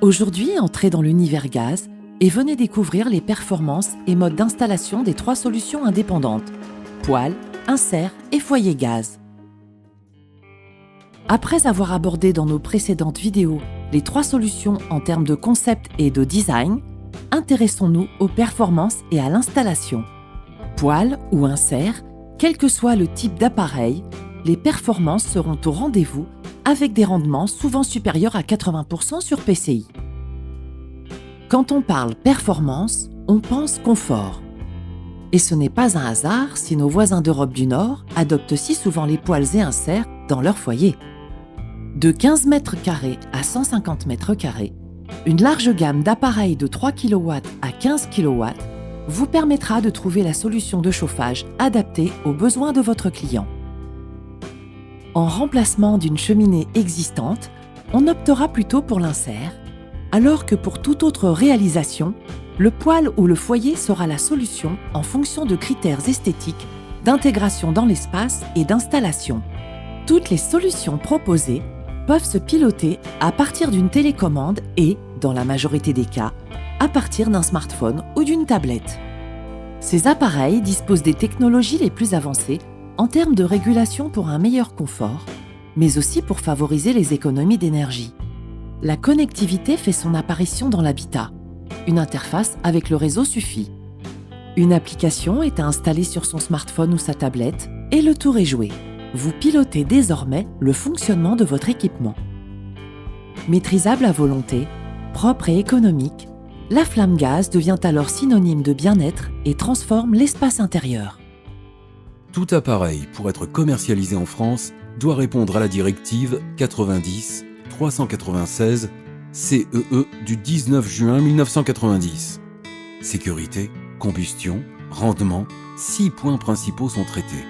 Aujourd'hui, entrez dans l'univers gaz et venez découvrir les performances et modes d'installation des 3 solutions indépendantes: poêle, insert et foyer gaz. Après avoir abordé dans nos précédentes vidéos les 3 solutions en termes de concept et de design, intéressons-nous aux performances et à l'installation. Poêle ou insert, quel que soit le type d'appareil, les performances seront au rendez-vous avec des rendements souvent supérieurs à 80% sur PCI. Quand on parle performance, on pense confort. Et ce n'est pas un hasard si nos voisins d'Europe du Nord adoptent si souvent les poêles et inserts dans leur foyer. De 15 m² à 150 m², une large gamme d'appareils de 3 kW à 15 kW vous permettra de trouver la solution de chauffage adaptée aux besoins de votre client. En remplacement d'une cheminée existante, on optera plutôt pour l'insert, alors que pour toute autre réalisation, le poêle ou le foyer sera la solution en fonction de critères esthétiques, d'intégration dans l'espace et d'installation. Toutes les solutions proposées peuvent se piloter à partir d'une télécommande et, dans la majorité des cas, à partir d'un smartphone ou d'une tablette. Ces appareils disposent des technologies les plus avancées en termes de régulation pour un meilleur confort, mais aussi pour favoriser les économies d'énergie. La connectivité fait son apparition dans l'habitat. Une interface avec le réseau suffit. Une application est à installer sur son smartphone ou sa tablette et le tour est joué. Vous pilotez désormais le fonctionnement de votre équipement. Maîtrisable à volonté, propre et économique, la flamme gaz devient alors synonyme de bien-être et transforme l'espace intérieur. Tout appareil, pour être commercialisé en France, doit répondre à la directive 90-396 CEE du 19 juin 1990. Sécurité, combustion, rendement, 6 points principaux sont traités.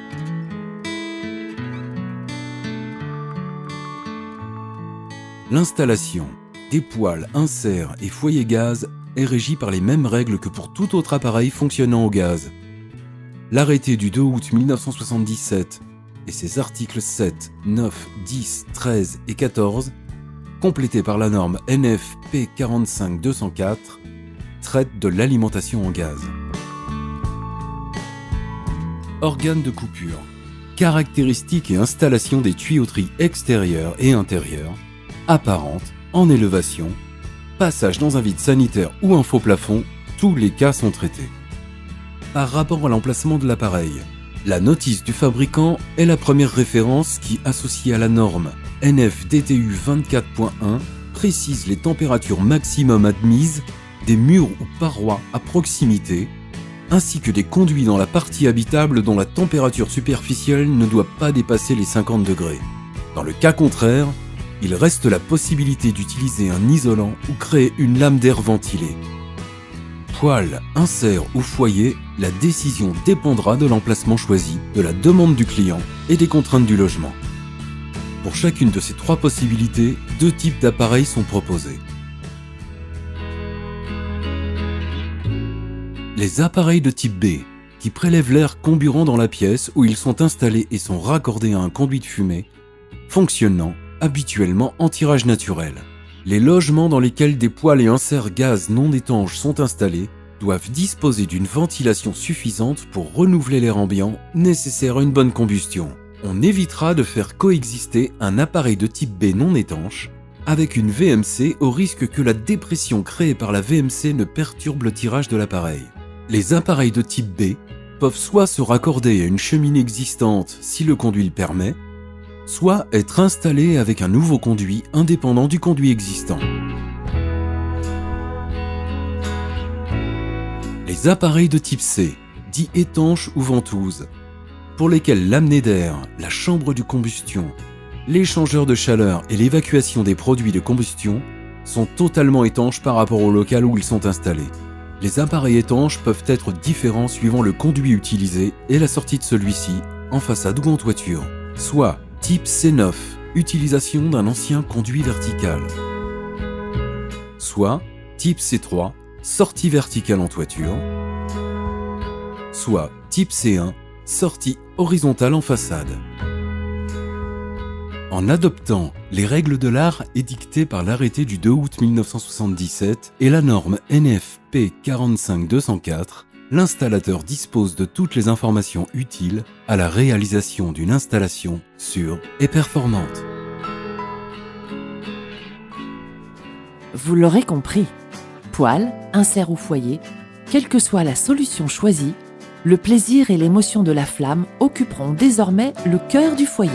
L'installation des poêles, inserts et foyers gaz est régie par les mêmes règles que pour tout autre appareil fonctionnant au gaz. L'arrêté du 2 août 1977 et ses articles 7, 9, 10, 13 et 14, complétés par la norme NFP 45-204, traitent de l'alimentation en gaz. Organes de coupure, caractéristiques et installation des tuyauteries extérieures et intérieures, apparentes, en élévation, passage dans un vide sanitaire ou un faux plafond, tous les cas sont traités. Par rapport à l'emplacement de l'appareil, la notice du fabricant est la première référence qui, associée à la norme NFDTU 24.1, précise les températures maximum admises des murs ou parois à proximité, ainsi que des conduits dans la partie habitable dont la température superficielle ne doit pas dépasser les 50 degrés. Dans le cas contraire, il reste la possibilité d'utiliser un isolant ou créer une lame d'air ventilée. Poêle, insert ou foyer, la décision dépendra de l'emplacement choisi, de la demande du client et des contraintes du logement. Pour chacune de ces 3 possibilités, 2 types d'appareils sont proposés. Les appareils de type B, qui prélèvent l'air comburant dans la pièce où ils sont installés et sont raccordés à un conduit de fumée, fonctionnant habituellement en tirage naturel. Les logements dans lesquels des poêles et inserts gaz non étanches sont installés doivent disposer d'une ventilation suffisante pour renouveler l'air ambiant nécessaire à une bonne combustion. On évitera de faire coexister un appareil de type B non étanche avec une VMC au risque que la dépression créée par la VMC ne perturbe le tirage de l'appareil. Les appareils de type B peuvent soit se raccorder à une cheminée existante si le conduit le permet, soit être installés avec un nouveau conduit indépendant du conduit existant. Les appareils de type C, dits étanches ou ventouses, pour lesquels l'amener d'air, la chambre de combustion, l'échangeur de chaleur et l'évacuation des produits de combustion sont totalement étanches par rapport au local où ils sont installés. Les appareils étanches peuvent être différents suivant le conduit utilisé et la sortie de celui-ci, en façade ou en toiture, soit type C9, utilisation d'un ancien conduit vertical, soit type C3, sortie verticale en toiture, soit type C1, sortie horizontale en façade. En adoptant les règles de l'art édictées par l'arrêté du 2 août 1977 et la norme NFP 45204, l'installateur dispose de toutes les informations utiles à la réalisation d'une installation sûre et performante. Vous l'aurez compris, poêle, insert ou foyer, quelle que soit la solution choisie, le plaisir et l'émotion de la flamme occuperont désormais le cœur du foyer.